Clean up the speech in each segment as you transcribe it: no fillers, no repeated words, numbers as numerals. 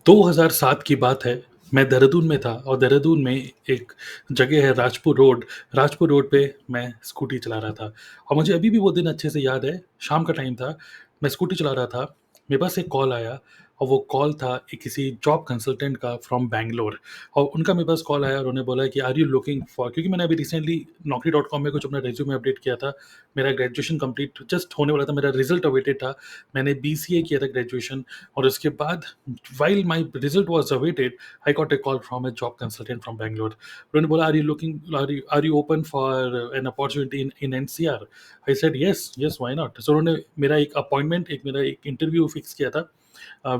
2007 की बात है, मैं देहरादून में था और देहरादून में एक जगह है राजपुर रोड पे मैं स्कूटी चला रहा था और मुझे अभी भी वो दिन अच्छे से याद है, शाम का टाइम था, मैं स्कूटी चला रहा था, मेरे पास एक कॉल आया और वो कॉल था एक किसी जॉब कंसल्टेंट का फ्रॉम बैंगलोर और उनका मेरे पास कॉल आया और उन्होंने बोला कि आर यू लुकिंग फॉर क्योंकि मैंने अभी रिसेंटली नौकरी डॉट कॉम में कुछ अपना रिज्यूमे अपडेट किया था, मेरा ग्रेजुएशन कंप्लीट जस्ट होने वाला था, मेरा रिजल्ट अवेटेड था, मैंने बीसीए किया था ग्रेजुएशन और उसके बाद while my result was awaited, I got a call from a job consultant from Bangalore. उन्होंने बोला, are you open for an opportunity in NCR? I said yes, why not? So उन्होंने मेरा एक इंटरव्यू फिक्स किया था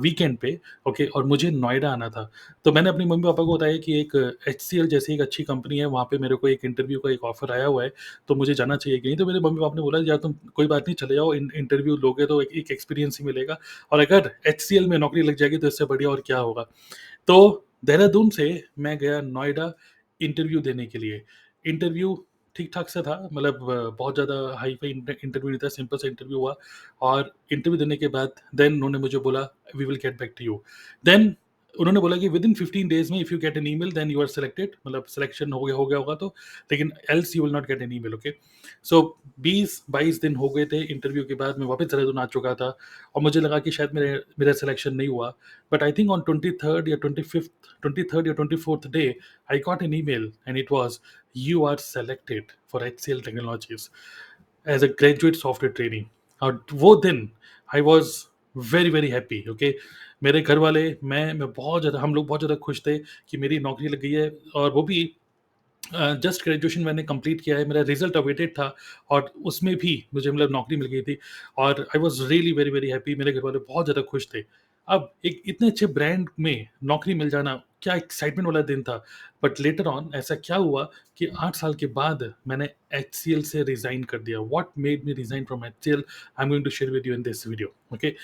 weekend पे, okay, और मुझे नोएडा आना था। तो मैंने अपने मम्मी पापा को बताया कि एक एचसीएल जैसी एक अच्छी कंपनी है, वहाँ पे मेरे को एक इंटरव्यू का एक ऑफर आया हुआ है, तो मुझे जाना चाहिए कि नहीं। तो मेरे मम्मी पापा ने बोला, यार तुम कोई बात नहीं, चले जाओ, इंटरव्यू लोगे तो एक एक्सपीरियंस ही मिलेगा और अगर एचसीएल में नौकरी लग जाएगी तो इससे बढ़िया और क्या होगा। तो देहरादून से मैं गया नोएडा इंटरव्यू देने के लिए। इंटरव्यू ठीक-ठाक सा था, मतलब बहुत ज़्यादा हाई-फाई इंटरव्यू नहीं था, सिंपल सा इंटरव्यू हुआ और इंटरव्यू देने के बाद देन उन्होंने मुझे बोला, "we will get back to you." Then उन्होंने बोला कि विदिन 15 डेज़ में if you get an email then you are selected, मतलब सिलेक्शन हो गया होगा तो, लेकिन else you will not get an email, okay. So 20-22 दिन हो गए थे इंटरव्यू के बाद, मैं वापस देहरादून आ चुका था और मुझे लगा कि शायद मेरा सिलेक्शन नहीं हुआ। But I think on 23rd or 25th, 23rd or 24th day, I got an email and it was, you are selected for HCL Technologies as a graduate software trainee. और वो दिन I was very very happy, okay. मेरे घर वाले, मैं बहुत ज़्यादा, हम लोग बहुत ज़्यादा खुश थे कि मेरी नौकरी लग गई है और वो भी जस्ट ग्रेजुएशन मैंने कंप्लीट किया है, मेरा रिजल्ट अवेटेड था और उसमें भी मुझे मतलब नौकरी मिल गई थी और I was really very very happy. मेरे घर वाले बहुत ज़्यादा खुश थे। अब एक इतने अच्छे ब्रांड में नौकरी मिल जाना, क्या एक्साइटमेंट वाला दिन था। बट लेटर ऑन ऐसा क्या हुआ कि 8 साल के बाद मैंने एच से रिजाइन कर दिया। What made me resign from H I am going to share with you in this video, okay.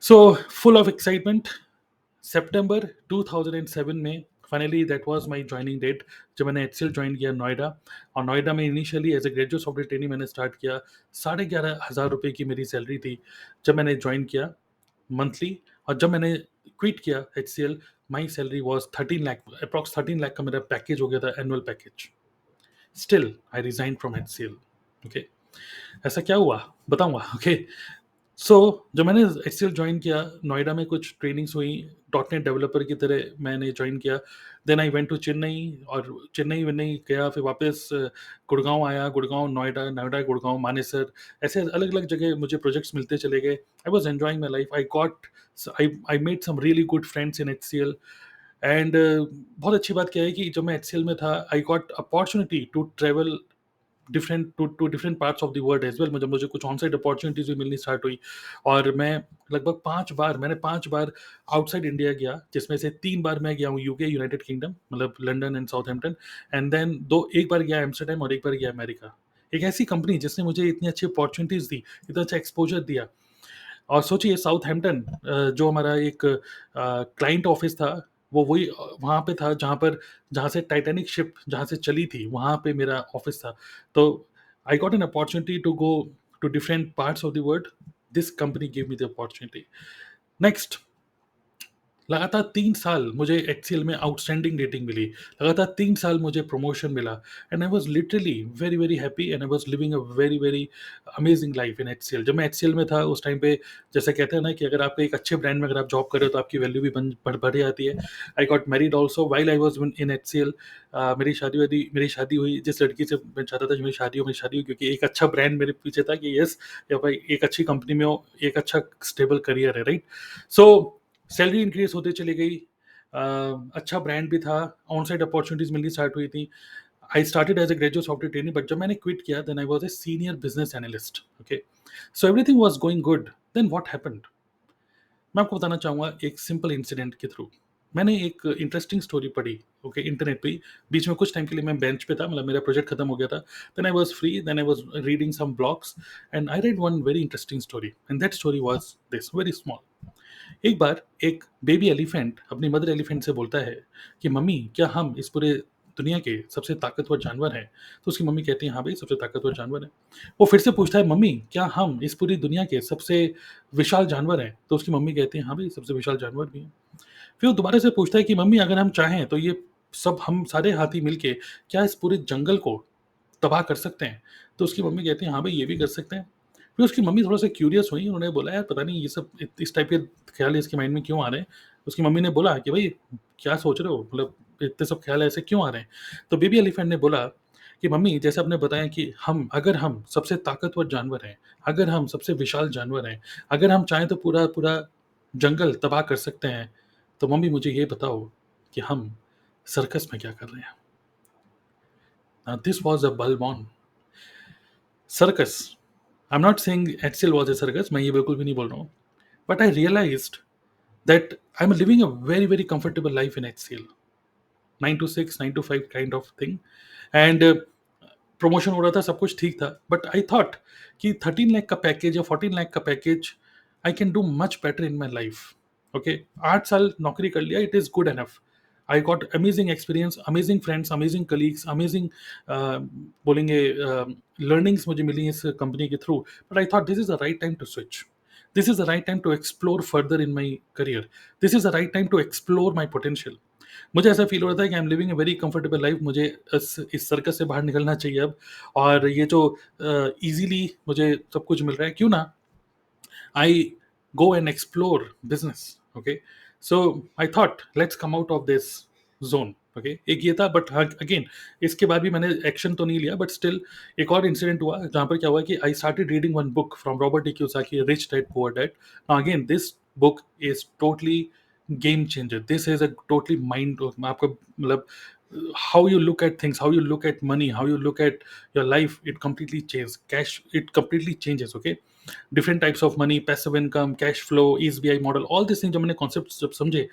So full of excitement, सितंबर 2007 में finally that was my joining date, जब मैंने एचसीएल ज्वाइन किया नोएडा। और नोएडा में initially as a graduate software training मैंने start किया। 11,500 रुपये की मेरी सैलरी थी जब मैंने ज्वाइन किया, मंथली। और जब मैंने क्विट किया HCL, my salary was 13 lakh, approx 13 lakh का मेरा पैकेज हो गया था, annual package. Still I resign from HCL, okay. ऐसा क्या हुआ बताऊंगा, ओके। सो जब मैंने एचसीएल ज्वाइन किया, नोएडा में कुछ ट्रेनिंग्स हुई, डॉट नेट डेवलपर की तरह मैंने ज्वाइन किया। Then I went to Chennai और चेन्नई वेन्नई गया, फिर वापस गुड़गांव आया, गुड़गांव नोएडा, नोएडा गुड़गांव मानेसर, ऐसे अलग अलग जगह मुझे प्रोजेक्ट्स मिलते चले गए। I was enjoying my life. I made some really good friends in HCL and बहुत अच्छी बात क्या है कि जब मैं एचसीएल में था, I got opportunity to travel different parts of the world as well. मुझे कुछ ऑन साइड अपॉर्चुनिटीज भी मिलनी स्टार्ट हुई और मैं लगभग 5 बार आउटसाइड इंडिया गया, जिसमें से 3 बार मैं गया हूँ यूके, यूनाइटेड किंगडम, मतलब London and Southampton. And then दो एक बार गया एम्स्टर्डम और एक बार गया अमेरिका। एक ऐसी कंपनी जिसने मुझे इतनी अच्छी अपॉर्चुनिटीज दी, इतना अच्छा एक्सपोजर दिया। और सोचिए साउथहैम्पटन, जो हमारा एक क्लाइंट ऑफिस था, वो वही वहाँ पे था जहाँ से टाइटैनिक शिप जहाँ से चली थी, वहाँ पे मेरा ऑफिस था। तो I got an opportunity to go to different parts of the world. This company give me the opportunity. Next, लगातार 3 साल मुझे एचसीएल में आउटस्टैंडिंग रेटिंग मिली। लगातार 3 साल मुझे प्रमोशन मिला and I was literally very very happy and I was living a very very amazing life in HCL. जब मैं एचसीएल में था उस टाइम पे, जैसे कहते हैं ना कि अगर आप एक अच्छे ब्रांड में अगर आप जॉब कर रहे हो तो आपकी वैल्यू भी बढ़ जाती है। I got married also while I was in HCL. मेरी शादी हुई जिस लड़की से मैं चाहता था कि मेरी शादी हो, क्योंकि एक अच्छा ब्रांड मेरे पीछे था कि यस, या भाई एक अच्छी कंपनी में हो, एक अच्छा स्टेबल करियर है, राइट। सो सैलरी इंक्रीज होते चली गई, अच्छा ब्रांड भी था, ऑन साइड अपॉर्चुनिटीज मिलनी स्टार्ट हुई थी। I started as a graduate software training, but जब मैंने क्विट किया then I was a senior business analyst, okay. So everything was going good. Then what happened, मैं आपको बताना चाहूँगा एक सिंपल इंसिडेंट के थ्रू। मैंने एक इंटरेस्टिंग स्टोरी पढ़ी, ओके, इंटरनेट पे ही। बीच में कुछ टाइम के लिए मैं बेंच पे था, मतलब मेरा प्रोजेक्ट खत्म हो गया था। Then I was free, then I was reading some blogs and I read one very interesting story and that story was this, very small. एक बार एक बेबी एलिफेंट अपनी मदर एलिफेंट से बोलता है कि मम्मी, क्या हम इस पूरे दुनिया के सबसे ताकतवर जानवर हैं? तो उसकी मम्मी कहती है, "हाँ भाई, सबसे ताकतवर जानवर हैं।" वो फिर से पूछता है, "मम्मी, क्या हम इस पूरी दुनिया के सबसे विशाल जानवर हैं?" तो उसकी मम्मी कहती है, "हाँ भाई, सबसे विशाल जानवर भी हैं।" फिर वो दोबारा से पूछता है कि, "मम्मी, अगर हम चाहें तो ये सब हम सारे हाथी मिलके क्या इस पूरे जंगल को तबाह कर सकते हैं?" तो उसकी मम्मी कहती है, "हाँ भाई, ये भी कर सकते हैं।" फिर उसकी मम्मी थोड़ा-सा क्यूरियस हुई, उन्होंने बोला, "यार पता नहीं ये सब इस टाइप के ख़्याल इसके माइंड में क्यों आ रहे हैं?" उसकी मम्मी ने बोला कि, "भई क्या सोच रहे हो? मतलब इतने सब ख़्याल ऐसे क्यों आ रहे हैं?" तो बेबी एलिफेंट ने बोला कि, "मम्मी, जैसे आपने बताया कि अगर हम सबसे ताकतवर जानवर हैं, अगर हम सबसे विशाल जानवर हैं, अगर हम चाहें तो पूरा-पूरा जंगल तबाह कर सकते हैं, तो मम्मी मुझे ये बताओ कि हम सर्कस में क्या कर रहे हैं?" दिस वाज़ अ बलवान circus. I am not saying HCL was a circus, मैं ये बिल्कुल भी नहीं बोल रहा हूँ। But I realized that I'm living a very, very comfortable life in HCL. 9 to 6, 9 to 5 kind of thing. And promotion हो रहा था, सब कुछ ठीक था. बट आई थॉट कि 13 लाख का पैकेज या 14 लाख का package, I can do much better in my life. Okay, 8 साल नौकरी कर लिया, it is good enough. I got amazing experience, amazing friends, amazing colleagues, amazing बोलेंगे लर्निंग्स मुझे मिली इस कंपनी के through. But I thought this is the right time to switch. This is the right time to explore further in my career. This is the right time to explore my potential. मुझे ऐसा feel हो रहा था कि I am living a very comfortable life. मुझे इस circus से बाहर निकलना चाहिए अब. और ये जो इजीली मुझे सब कुछ मिल रहा है, क्यों ना I go and explore business. Okay, so I thought let's come out of this zone. Okay, एक ये था. बट अगेन इसके बाद भी मैंने एक्शन तो नहीं लिया, बट स्टिल एक और इंसिडेंट हुआ जहाँ पर क्या हुआ कि I started reading one book from Robert D Kiyosaki, rich dad poor dad. Now again this book is totally game changer. This is a totally mind. आपका मतलब how you look at things, how you look at money, how you look at your life, it completely changes. Cash, it completely changes. Okay, different types of money, passive income, cash flow, SBI model, all these things जब मैंने concepts जब समझे,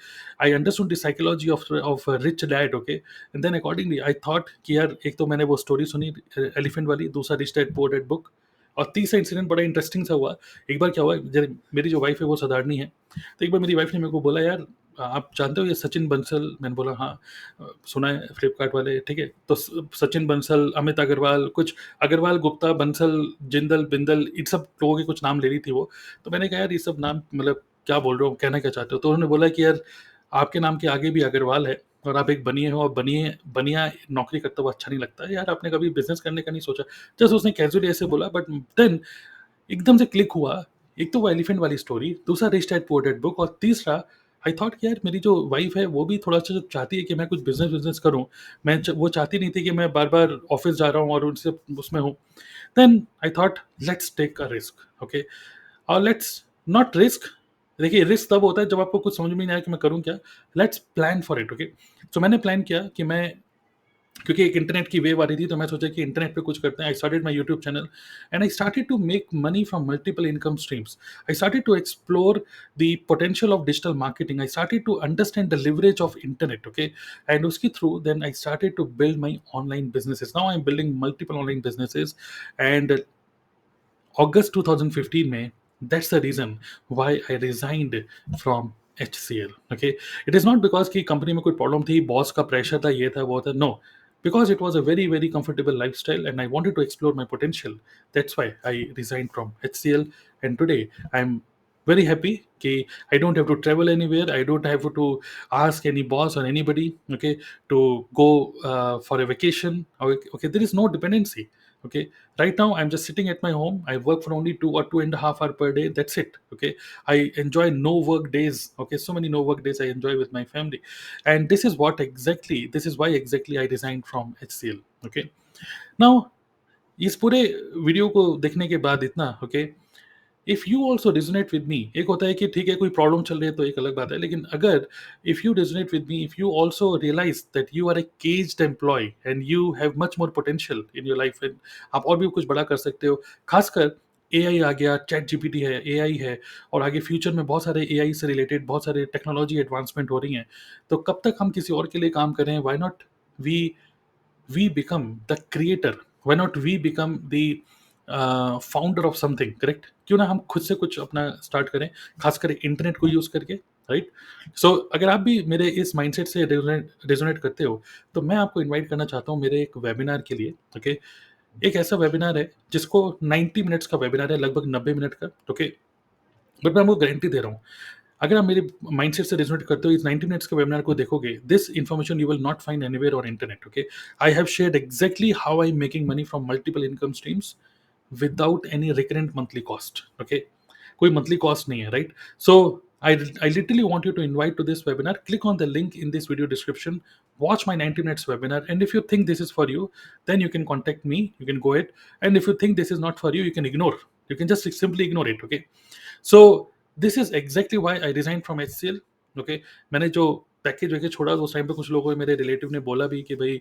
I understood the psychology of a rich dad. Okay, and then accordingly I thought कि यार एक तो मैंने वो story सुनी elephant वाली, दूसरा rich dad poor dad book, और तीसरा इंसिडेंट बड़ा इंटरेस्टिंग सा हुआ. एक बार क्या हुआ, मेरी जो वाइफ है वो साधारणी है, तो एक बार मेरी वाइफ ने मेरे को बोला, यार आप जानते हो ये सचिन बंसल? मैंने बोला हाँ. सुना है फ्लिपकार्ट वाले, ठीक है. तो सचिन बंसल, अमित अग्रवाल, कुछ अग्रवाल, गुप्ता, बंसल, जिंदल, बिंदल, इन सब लोगों के कुछ नाम ले रही थी वो. तो मैंने कहा यार ये सब नाम मतलब क्या बोल रहे हो, कहना क्या चाहते हो? तो उन्होंने बोला कि यार आपके नाम के आगे भी अग्रवाल है, और आप एक बनिए हो, और बनिए बनिया नौकरी करता हुआ अच्छा नहीं लगता है यार, आपने कभी बिजनेस करने का नहीं सोचा? जस्ट उसने कैजुअली ऐसे बोला, बट देन एकदम से क्लिक हुआ. एक तो वो एलिफेंट वाली स्टोरी, दूसरा rich dad poor dad book, और तीसरा आई थॉट कि यार मेरी जो वाइफ है वो भी थोड़ा-सा चाहती है कि मैं कुछ बिज़नेस करूँ. वो चाहती नहीं थी कि मैं बार-बार ऑफ़िस जा रहा हूँ और उनसे उसमें हूँ. Then I thought let's take a risk. Okay, और लेट्स नॉट रिस्क. देखिए रिस्क तब होता है जब आपको कुछ समझ में नहीं आया कि मैं करूँ क्या. Let's plan for it. Okay, so मैंने प्लान किया कि मैं, क्योंकि एक इंटरनेट की वेव आ रही थी, तो मैं सोचा कि इंटरनेट पे कुछ करते हैं. I started my YouTube channel and I started to make money from multiple income streams. I started to explore the potential of digital marketing. I started to understand the leverage of internet. Okay, and उसके through then I started to build my online businesses. Now I am building multiple online businesses. And August 2015 में, that's the reason why I resigned from HCL. Okay, it is not because कि company में कोई problem थी, boss का pressure था, ये था वो था. No, because it was a very, very comfortable lifestyle and I wanted to explore my potential. That's why I resigned from HCL, and today I'm very happy कि I don't have to travel anywhere. I don't have to ask any boss or anybody, okay, to go for a vacation. Okay, there is no dependency. Okay, right now I'm just sitting at my home. I work for only 2 or 2.5 hours per day. That's it. Okay, I enjoy no work days. Okay, so many no work days I enjoy with my family. And this is why exactly I resigned from HCL. Okay, now इस पूरे video को देखने के बाद इतना, okay, if you also resonate with मी. एक होता है कि ठीक है कोई प्रॉब्लम चल रही है तो एक अलग बात है, लेकिन अगर if you resonate with me, if you also realize that you are a caged employ and you have much more potential in your life, and आप और भी कुछ बड़ा कर सकते हो. खासकर AI आ गया, चैट जीपीटी है, AI है, और आगे फ्यूचर में बहुत सारे AI से रिलेटेड बहुत सारे टेक्नोलॉजी एडवांसमेंट हो रही हैं. तो कब तक हम किसी और के लिए काम करें? Why not we become the creator? Why not we become the founder of something? Correct, क्यों ना हम खुद से कुछ अपना स्टार्ट करें, खास कर इंटरनेट को यूज करके. राइट? सो अगर आप भी मेरे इस माइंडसेट से रेजोनेट करते हो, तो मैं आपको इनवाइट करना चाहता हूँ मेरे एक वेबिनार के लिए, ओके? एक ऐसा वेबिनार है जिसको 90 मिनट्स का वेबिनार है, लगभग 90 मिनट का, ओके? बट मैं आपको गारंटी दे रहा हूँ, अगर आप मेरे माइंडसेट से रेजोनेट करते हो, इस 90 मिनट्स के वेबिनार को देखोगे, this information you will not find anywhere on internet, okay? I have shared exactly how I am making money from multiple income streams without any recurrent monthly cost, okay? कोई monthly cost नहीं है, right? So I literally want you to invite to this webinar. Click on the link in this video description. Watch my 90 minutes webinar. And if you think this is for you, then you can contact me. You can go ahead. And if you think this is not for you, you can ignore. You can just simply ignore it. Okay. So this is exactly why I resigned from HCL. Okay. मैंने जो package वैकेज छोड़ा, तो उस time पे कुछ लोगों ने, मेरे रिलेटिव ने बोला भी कि भाई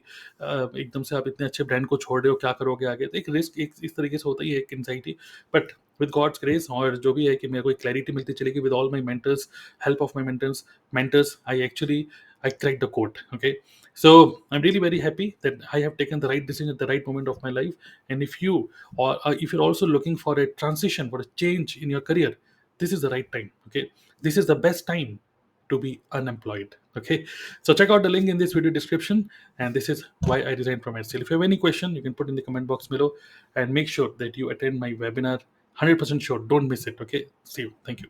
एकदम से आप इतने अच्छे ब्रांड को छोड़ रहे हो, क्या करोगे आगे? तो एक रिस्क एक इस तरीके से होता ही है, एक anxiety. But with God's grace, और जो भी है कि मेरे को एक क्लैरिटी मिलती चलेगी with all my mentors, help of my mentors, I actually I cracked the code. Okay, so I'm really very happy that I have taken the right decision at the right moment of my life. And if you, or if you're also looking for a transition, for a change in your career, this is the right time. Okay, this is the best time to be unemployed. Okay, so check out the link in this video description, and this is why I resigned from HCL. If you have any question, you can put in the comment box below, and make sure that you attend my webinar. 100% sure, don't miss it. Okay, see you. Thank you.